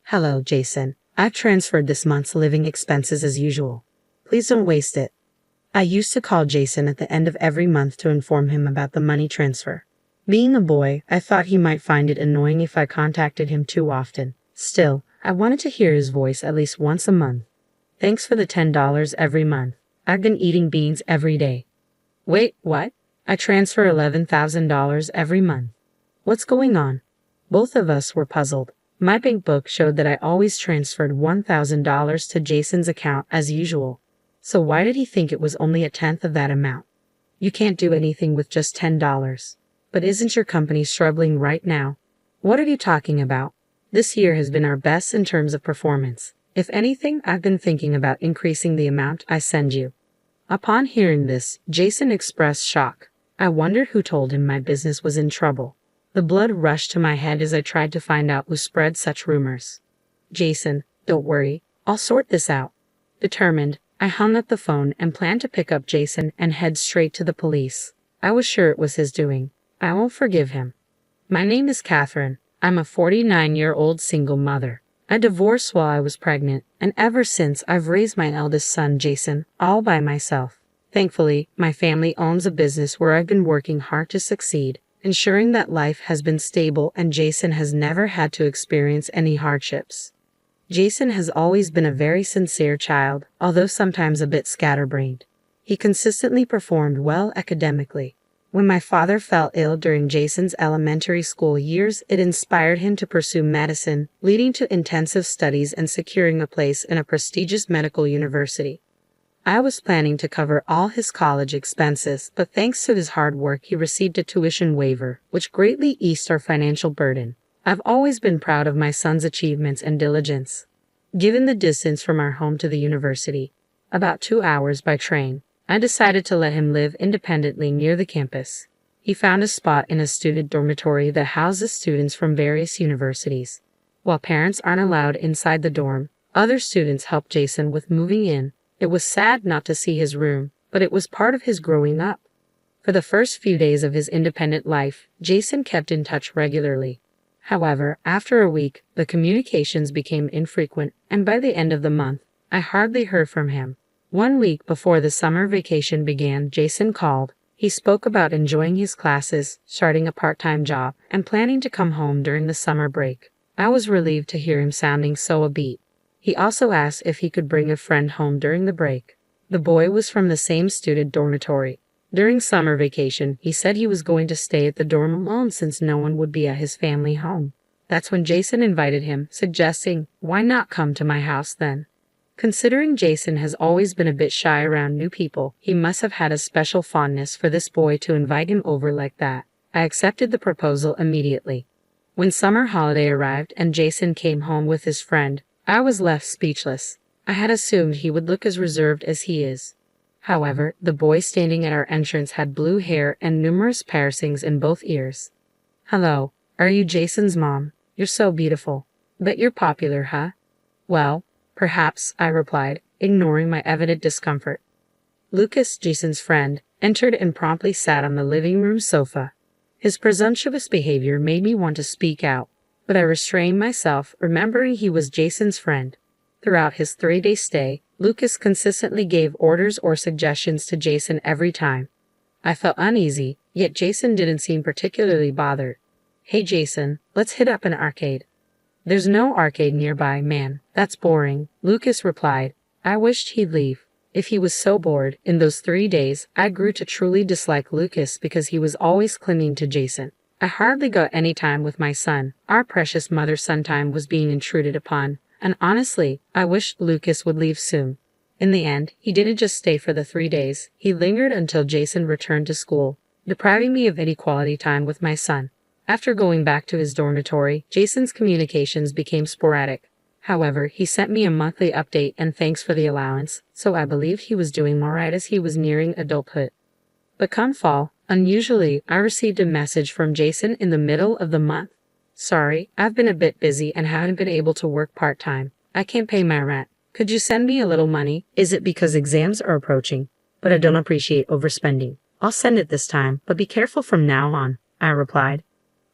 Hello, Jason. I've transferred this month's living expenses as usual. Please don't waste it. I used to call Jason at the end of every month to inform him about the money transfer. Being a boy, I thought he might find it annoying if I contacted him too often. Still, I wanted to hear his voice at least once a month. Thanks for the $10 every month. I've been eating beans every day. Wait, what? I transfer $11,000 every month. What's going on? Both of us were puzzled. My bank book showed that I always transferred $1,000 to Jason's account as usual. So why did he think it was only a tenth of that amount? You can't do anything with just $10. But isn't your company struggling right now? What are you talking about? This year has been our best in terms of performance. If anything, I've been thinking about increasing the amount I send you. Upon hearing this, Jason expressed shock. I wondered who told him my business was in trouble. The blood rushed to my head as I tried to find out who spread such rumors. Jason, don't worry, I'll sort this out. Determined, I hung up the phone and planned to pick up Jason and head straight to the police. I was sure it was his doing. I won't forgive him. My name is Catherine. I'm a 49-year-old single mother. I divorced while I was pregnant, and ever since I've raised my eldest son, Jason, all by myself. Thankfully, my family owns a business where I've been working hard to succeed, ensuring that life has been stable and Jason has never had to experience any hardships. Jason has always been a very sincere child, although sometimes a bit scatterbrained. He consistently performed well academically. When my father fell ill during Jason's elementary school years, it inspired him to pursue medicine, leading to intensive studies and securing a place in a prestigious medical university. I was planning to cover all his college expenses, but thanks to his hard work, he received a tuition waiver, which greatly eased our financial burden. I've always been proud of my son's achievements and diligence. Given the distance from our home to the university, about 2 hours by train, I decided to let him live independently near the campus. He found a spot in a student dormitory that houses students from various universities. While parents aren't allowed inside the dorm, other students help Jason with moving in. It was sad not to see his room, but it was part of his growing up. For the first few days of his independent life, Jason kept in touch regularly. However, after a week, the communications became infrequent, and by the end of the month, I hardly heard from him. 1 week before the summer vacation began, Jason called. He spoke about enjoying his classes, starting a part-time job, and planning to come home during the summer break. I was relieved to hear him sounding so upbeat. He also asked if he could bring a friend home during the break. The boy was from the same student dormitory. During summer vacation, he said he was going to stay at the dorm alone since no one would be at his family home. That's when Jason invited him, suggesting, "Why not come to my house then?" Considering Jason has always been a bit shy around new people, he must have had a special fondness for this boy to invite him over like that. I accepted the proposal immediately. When summer holiday arrived and Jason came home with his friend, I was left speechless. I had assumed he would look as reserved as he is. However, the boy standing at our entrance had blue hair and numerous piercings in both ears. "Hello, are you Jason's mom? You're so beautiful. Bet you're popular, huh?" "Well, perhaps," I replied, ignoring my evident discomfort. Lucas, Jason's friend, entered and promptly sat on the living room sofa. His presumptuous behavior made me want to speak out, but I restrained myself, remembering he was Jason's friend. Throughout his 3-day stay, Lucas consistently gave orders or suggestions to Jason every time. I felt uneasy, yet Jason didn't seem particularly bothered. "Hey Jason, let's hit up an arcade." "There's no arcade nearby, man. That's boring," Lucas replied. I wished he'd leave. If he was so bored, in those 3 days, I grew to truly dislike Lucas because he was always clinging to Jason. I hardly got any time with my son. Our precious mother-son time was being intruded upon, and honestly, I wished Lucas would leave soon. In the end, he didn't just stay for the 3 days. He lingered until Jason returned to school, depriving me of any quality time with my son. After going back to his dormitory, Jason's communications became sporadic. However, he sent me a monthly update and thanks for the allowance, so I believed he was doing all right as he was nearing adulthood. But come fall, unusually, I received a message from Jason in the middle of the month. "Sorry, I've been a bit busy and haven't been able to work part-time. I can't pay my rent. Could you send me a little money? Is it because exams are approaching? But I don't appreciate overspending. I'll send it this time, but be careful from now on," I replied.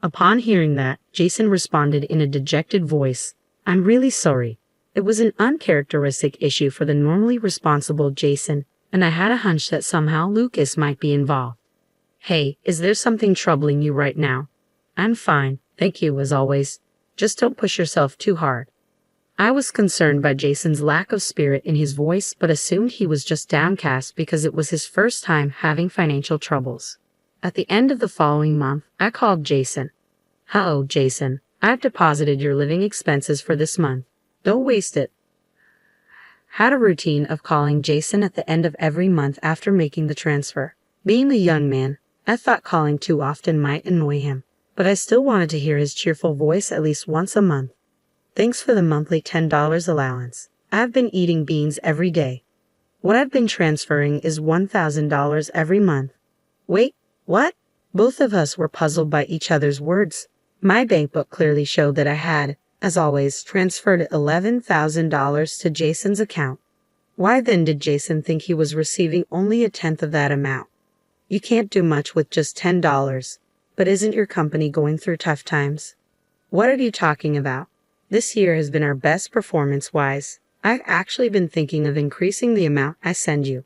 Upon hearing that, Jason responded in a dejected voice. I'm really sorry. It was an uncharacteristic issue for the normally responsible Jason, and I had a hunch that somehow Lucas might be involved. Hey, is there something troubling you right now? I'm fine, thank you as always. Just don't push yourself too hard. I was concerned by Jason's lack of spirit in his voice, but assumed he was just downcast because it was his first time having financial troubles. At the end of the following month, I called Jason. Hello, Jason. I've deposited your living expenses for this month. Don't waste it. Had a routine of calling Jason at the end of every month after making the transfer. Being a young man, I thought calling too often might annoy him, but I still wanted to hear his cheerful voice at least once a month. Thanks for the monthly $10 allowance. I've been eating beans every day. What I've been transferring is $1,000 every month. Wait, what? Both of us were puzzled by each other's words. My bank book clearly showed that I had, as always, transferred $11,000 to Jason's account. Why then did Jason think he was receiving only a tenth of that amount? You can't do much with just $10. But isn't your company going through tough times? What are you talking about? This year has been our best performance-wise. I've actually been thinking of increasing the amount I send you.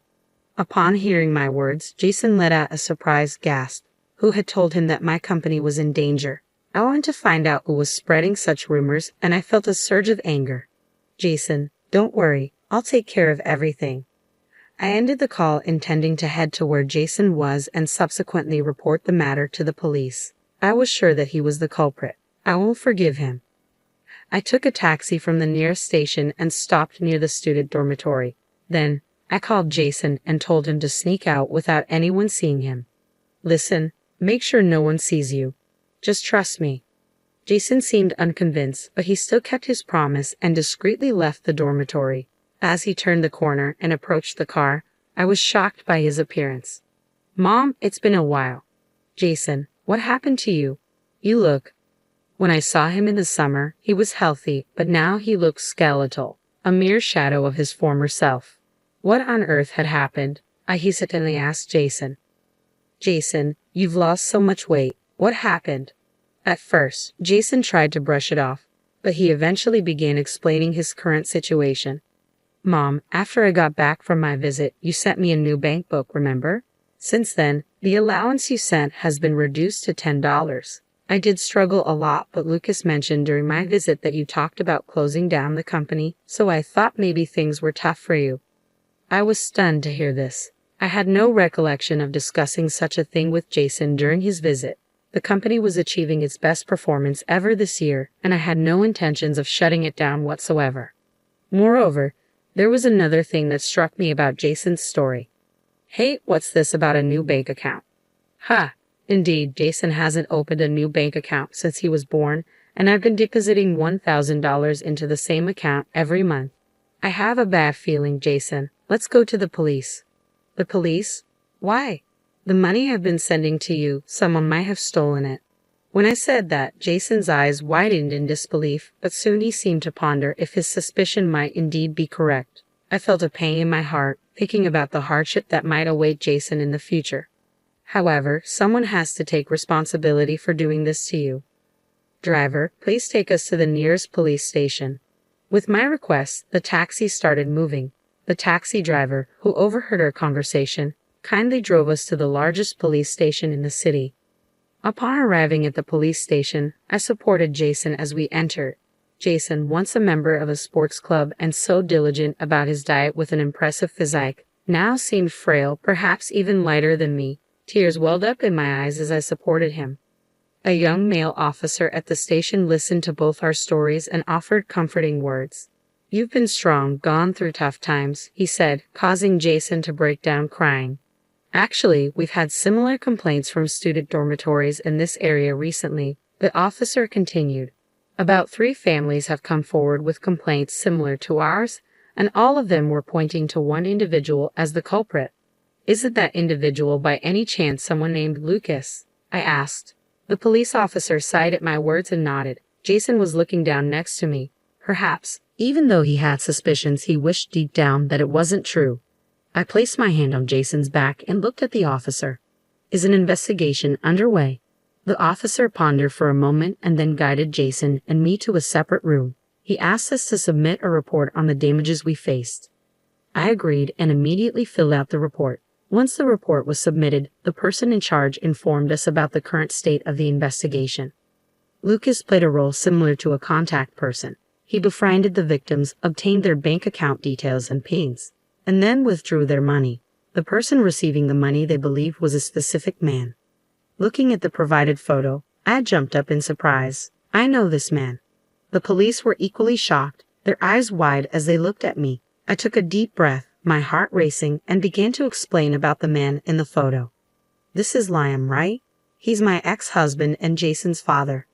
Upon hearing my words, Jason let out a surprised gasp. Who had told him that my company was in danger? I wanted to find out who was spreading such rumors, and I felt a surge of anger. Jason, don't worry. I'll take care of everything. I ended the call intending to head to where Jason was and subsequently report the matter to the police. I was sure that he was the culprit. I won't forgive him. I took a taxi from the nearest station and stopped near the student dormitory. Then, I called Jason and told him to sneak out without anyone seeing him. Listen, make sure no one sees you. Just trust me. Jason seemed unconvinced, but he still kept his promise and discreetly left the dormitory. As he turned the corner and approached the car, I was shocked by his appearance. Mom, it's been a while. Jason, what happened to you? You look. When I saw him in the summer, he was healthy, but now he looked skeletal, a mere shadow of his former self. What on earth had happened? I hesitantly asked Jason. Jason, you've lost so much weight. What happened? At first, Jason tried to brush it off, but he eventually began explaining his current situation. Mom, after I got back from my visit, you sent me a new bank book, remember? Since then, the allowance you sent has been reduced to $10. I did struggle a lot, but Lucas mentioned during my visit that you talked about closing down the company, so I thought maybe things were tough for you. I was stunned to hear this. I had no recollection of discussing such a thing with Jason during his visit. The company was achieving its best performance ever this year, and I had no intentions of shutting it down whatsoever. Moreover, there was another thing that struck me about Jason's story. Hey, what's this about a new bank account? Ha! Indeed, Jason hasn't opened a new bank account since he was born, and I've been depositing $1,000 into the same account every month. I have a bad feeling, Jason. Let's go to the police. The police? Why? The money I've been sending to you, someone might have stolen it. When I said that, Jason's eyes widened in disbelief, but soon he seemed to ponder if his suspicion might indeed be correct. I felt a pain in my heart, thinking about the hardship that might await Jason in the future. However, someone has to take responsibility for doing this to you. Driver, please take us to the nearest police station. With my request, the taxi started moving. The taxi driver, who overheard our conversation, kindly drove us to the largest police station in the city. Upon arriving at the police station, I supported Jason as we entered. Jason, once a member of a sports club and so diligent about his diet with an impressive physique, now seemed frail, perhaps even lighter than me. Tears welled up in my eyes as I supported him. A young male officer at the station listened to both our stories and offered comforting words. You've been strong, gone through tough times, he said, causing Jason to break down crying. Actually, we've had similar complaints from student dormitories in this area recently, the officer continued. About 3 families have come forward with complaints similar to ours, and all of them were pointing to one individual as the culprit. Isn't that individual by any chance someone named Lucas? I asked. The police officer sighed at my words and nodded. Jason was looking down next to me. Perhaps, even though he had suspicions, he wished deep down that it wasn't true. I placed my hand on Jason's back and looked at the officer. Is an investigation underway? The officer pondered for a moment and then guided Jason and me to a separate room. He asked us to submit a report on the damages we faced. I agreed and immediately filled out the report. Once the report was submitted, the person in charge informed us about the current state of the investigation. Lucas played a role similar to a contact person. He befriended the victims, obtained their bank account details and pins, and then withdrew their money. The person receiving the money they believed was a specific man. Looking at the provided photo, I jumped up in surprise. I know this man. The police were equally shocked, their eyes wide as they looked at me. I took a deep breath, my heart racing, and began to explain about the man in the photo. This is Liam, right? He's my ex-husband and Jason's father.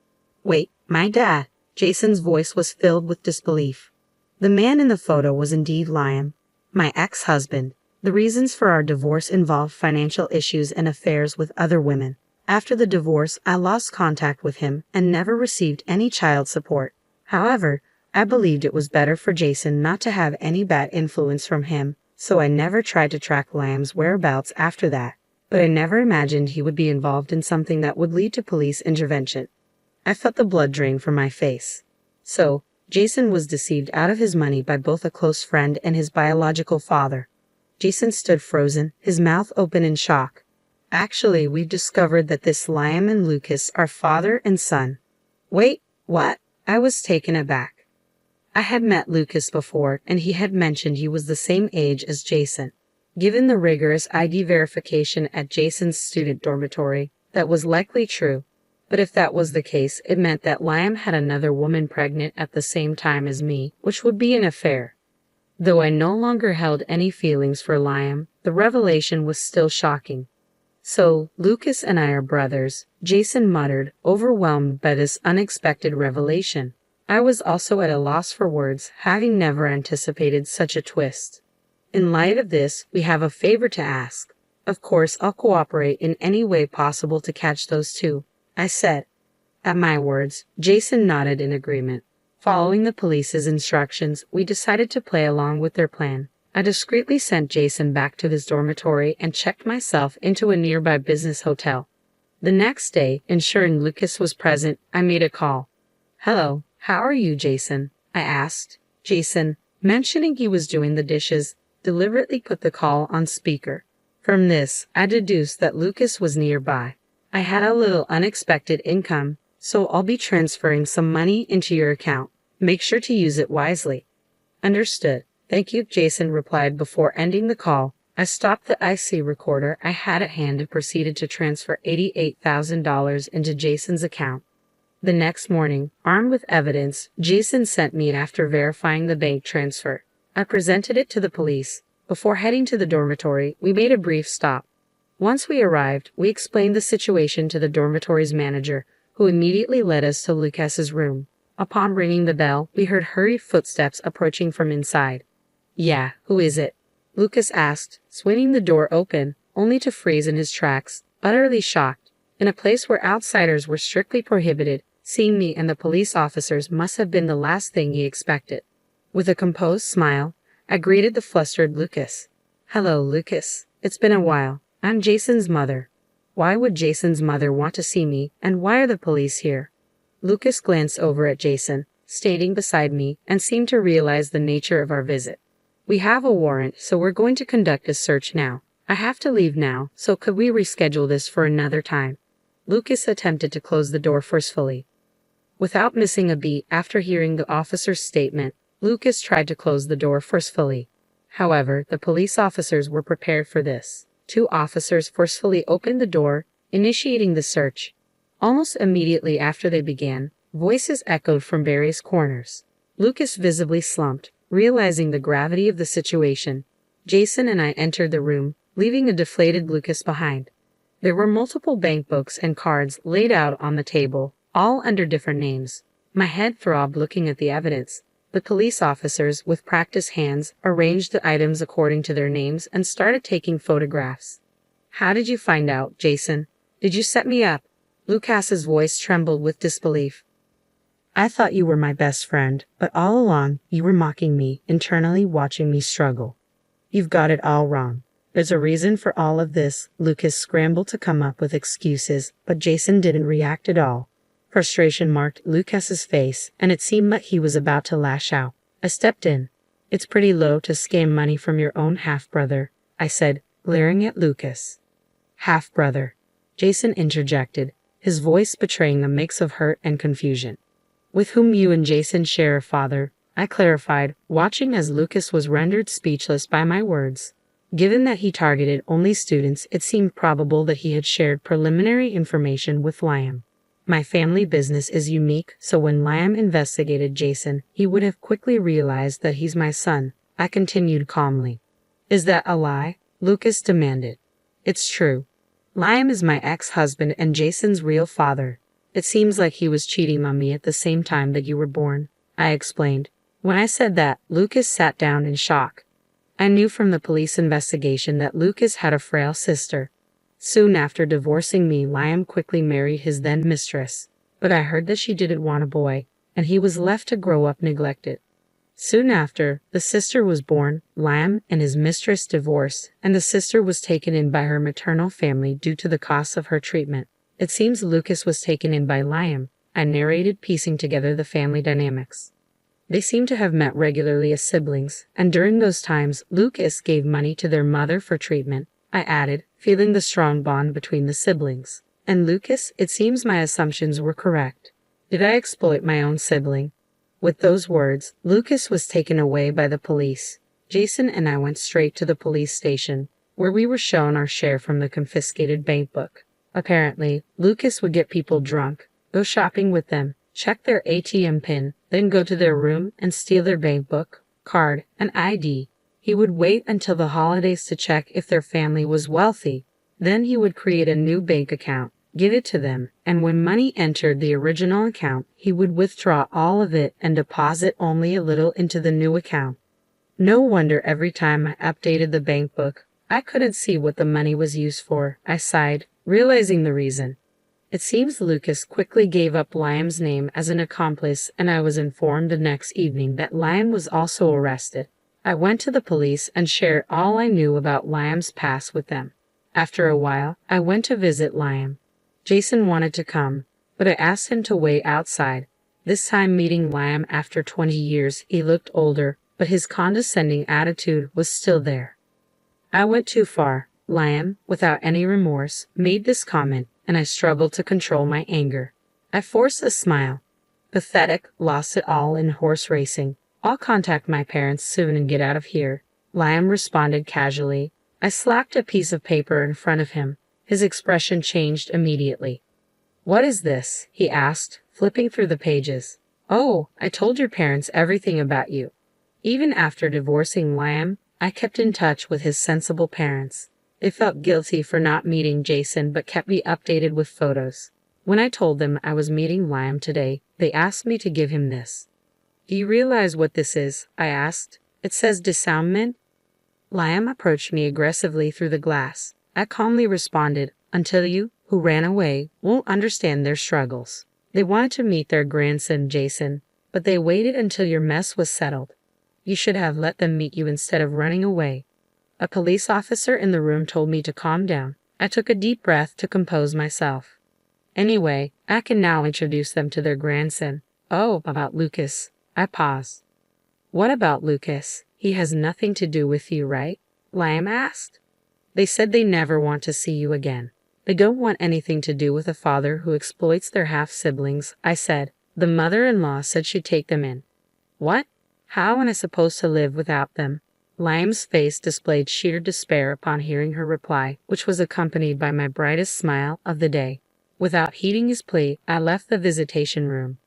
Wait, my dad? Jason's voice was filled with disbelief. The man in the photo was indeed Liam, my ex-husband. The reasons for our divorce involved financial issues and affairs with other women. After the divorce, I lost contact with him and never received any child support. However, I believed it was better for Jason not to have any bad influence from him, so I never tried to track Liam's whereabouts after that. But I never imagined he would be involved in something that would lead to police intervention. I felt the blood drain from my face. So, Jason was deceived out of his money by both a close friend and his biological father. Jason stood frozen, his mouth open in shock. Actually, we've discovered that this Liam and Lucas are father and son. Wait, what? I was taken aback. I had met Lucas before, and he had mentioned he was the same age as Jason. Given the rigorous ID verification at Jason's student dormitory, that was likely true. But if that was the case, it meant that Liam had another woman pregnant at the same time as me, which would be an affair. Though I no longer held any feelings for Liam, the revelation was still shocking. So, Lucas and I are brothers, Jason muttered, overwhelmed by this unexpected revelation. I was also at a loss for words, having never anticipated such a twist. In light of this, we have a favor to ask. Of course, I'll cooperate in any way possible to catch those two, I said. At my words, Jason nodded in agreement. Following the police's instructions, we decided to play along with their plan. I discreetly sent Jason back to his dormitory and checked myself into a nearby business hotel. The next day, ensuring Lucas was present, I made a call. Hello, how are you, Jason? I asked. Jason, mentioning he was doing the dishes, deliberately put the call on speaker. From this, I deduced that Lucas was nearby. I had a little unexpected income, so I'll be transferring some money into your account. Make sure to use it wisely. Understood. Thank you, Jason replied before ending the call. I stopped the IC recorder I had at hand and proceeded to transfer $88,000 into Jason's account. The next morning, armed with evidence, Jason sent me it after verifying the bank transfer. I presented it to the police. Before heading to the dormitory, we made a brief stop. Once we arrived, we explained the situation to the dormitory's manager, who immediately led us to Lucas's room. Upon ringing the bell, we heard hurried footsteps approaching from inside. Yeah, who is it? Lucas asked, swinging the door open, only to freeze in his tracks, utterly shocked. In a place where outsiders were strictly prohibited, seeing me and the police officers must have been the last thing he expected. With a composed smile, I greeted the flustered Lucas. Hello, Lucas. It's been a while. I'm Jason's mother. Why would Jason's mother want to see me, and why are the police here? Lucas glanced over at Jason, standing beside me, and seemed to realize the nature of our visit. We have a warrant, so we're going to conduct a search now. I have to leave now, so could we reschedule this for another time? Lucas attempted to close the door forcefully. Without missing a beat after hearing the officer's statement, Lucas tried to close the door forcefully. However, the police officers were prepared for this. 2 officers forcefully opened the door, initiating the search. Almost immediately after they began, voices echoed from various corners. Lucas visibly slumped, realizing the gravity of the situation. Jason and I entered the room, leaving a deflated Lucas behind. There were multiple bank books and cards laid out on the table, all under different names. My head throbbed looking at the evidence. The police officers, with practiced hands, arranged the items according to their names and started taking photographs. How did you find out, Jason? Did you set me up? Lucas's voice trembled with disbelief. I thought you were my best friend, but all along, you were mocking me, internally watching me struggle. You've got it all wrong. There's a reason for all of this. Lucas scrambled to come up with excuses, but Jason didn't react at all. Frustration marked Lucas's face, and it seemed like he was about to lash out. I stepped in. "It's pretty low to scam money from your own half-brother," I said, glaring at Lucas. "Half-brother," Jason interjected, his voice betraying a mix of hurt and confusion. "With whom you and Jason share a father," I clarified, watching as Lucas was rendered speechless by my words. Given that he targeted only students, it seemed probable that he had shared preliminary information with Liam. My family business is unique, so when Liam investigated Jason, he would have quickly realized that he's my son, I continued calmly. "Is that a lie?" Lucas demanded. "It's true. Liam is my ex-husband and Jason's real father. It seems like he was cheating on me at the same time that you were born," I explained. When I said that, Lucas sat down in shock. I knew from the police investigation that Lucas had a frail sister. Soon after divorcing me, Liam quickly married his then mistress, but I heard that she didn't want a boy, and he was left to grow up neglected. Soon after, the sister was born, Liam and his mistress divorced, and the sister was taken in by her maternal family due to the cost of her treatment. It seems Lucas was taken in by Liam, I narrated, piecing together the family dynamics. They seem to have met regularly as siblings, and during those times, Lucas gave money to their mother for treatment, I added, feeling the strong bond between the siblings. And Lucas, it seems my assumptions were correct. Did I exploit my own sibling? With those words, Lucas was taken away by the police. Jason and I went straight to the police station, where we were shown our share from the confiscated bank book. Apparently, Lucas would get people drunk, go shopping with them, check their ATM pin, then go to their room and steal their bank book, card, and ID. He would wait until the holidays to check if their family was wealthy. Then he would create a new bank account, give it to them, and when money entered the original account, he would withdraw all of it and deposit only a little into the new account. No wonder every time I updated the bank book, I couldn't see what the money was used for, I sighed, realizing the reason. It seems Lucas quickly gave up Liam's name as an accomplice, and I was informed the next evening that Liam was also arrested. I went to the police and shared all I knew about Liam's past with them. After a while, I went to visit Liam. Jason wanted to come, but I asked him to wait outside. This time meeting Liam after 20 years, he looked older, but his condescending attitude was still there. "I went too far," Liam, without any remorse, made this comment, and I struggled to control my anger. I forced a smile. "Pathetic, lost it all in horse racing. I'll contact my parents soon and get out of here," Liam responded casually. I slapped a piece of paper in front of him. His expression changed immediately. "What is this?" he asked, flipping through the pages. "Oh, I told your parents everything about you." Even after divorcing Liam, I kept in touch with his sensible parents. They felt guilty for not meeting Jason but kept me updated with photos. When I told them I was meeting Liam today, they asked me to give him this. "Do you realize what this is?" I asked. "It says disarmament." Liam approached me aggressively through the glass. I calmly responded, "Until you, who ran away, won't understand their struggles. They wanted to meet their grandson, Jason, but they waited until your mess was settled. You should have let them meet you instead of running away." A police officer in the room told me to calm down. I took a deep breath to compose myself. "Anyway, I can now introduce them to their grandson." "Oh, about Lucas." I paused. "What about Lucas? He has nothing to do with you, right?" Liam asked. "They said they never want to see you again. They don't want anything to do with a father who exploits their half-siblings," I said. "The mother-in-law said she'd take them in." "What? How am I supposed to live without them?" Liam's face displayed sheer despair upon hearing her reply, which was accompanied by my brightest smile of the day. Without heeding his plea, I left the visitation room.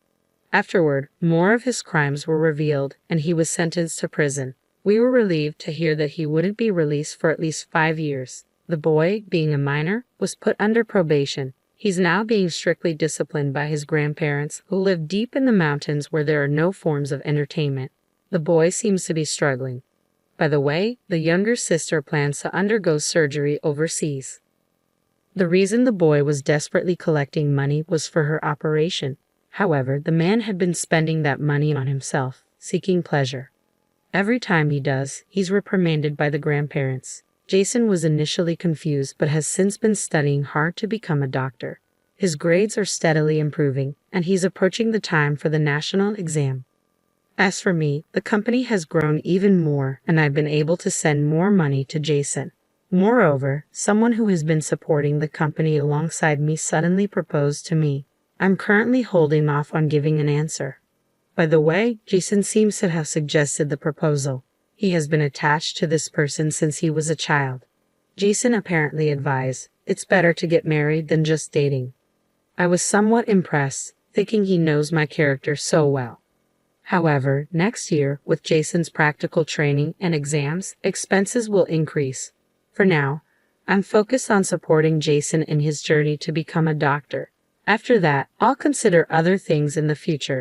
Afterward, more of his crimes were revealed, and he was sentenced to prison. We were relieved to hear that he wouldn't be released for at least 5 years. The boy, being a minor, was put under probation. He's now being strictly disciplined by his grandparents, who live deep in the mountains where there are no forms of entertainment. The boy seems to be struggling. By the way, the younger sister plans to undergo surgery overseas. The reason the boy was desperately collecting money was for her operation. However, the man had been spending that money on himself, seeking pleasure. Every time he does, he's reprimanded by the grandparents. Jason was initially confused but has since been studying hard to become a doctor. His grades are steadily improving, and he's approaching the time for the national exam. As for me, the company has grown even more, and I've been able to send more money to Jason. Moreover, someone who has been supporting the company alongside me suddenly proposed to me. I'm currently holding off on giving an answer. By the way, Jason seems to have suggested the proposal. He has been attached to this person since he was a child. Jason apparently advised, it's better to get married than just dating. I was somewhat impressed, thinking he knows my character so well. However, next year, with Jason's practical training and exams, expenses will increase. For now, I'm focused on supporting Jason in his journey to become a doctor. After that, I'll consider other things in the future.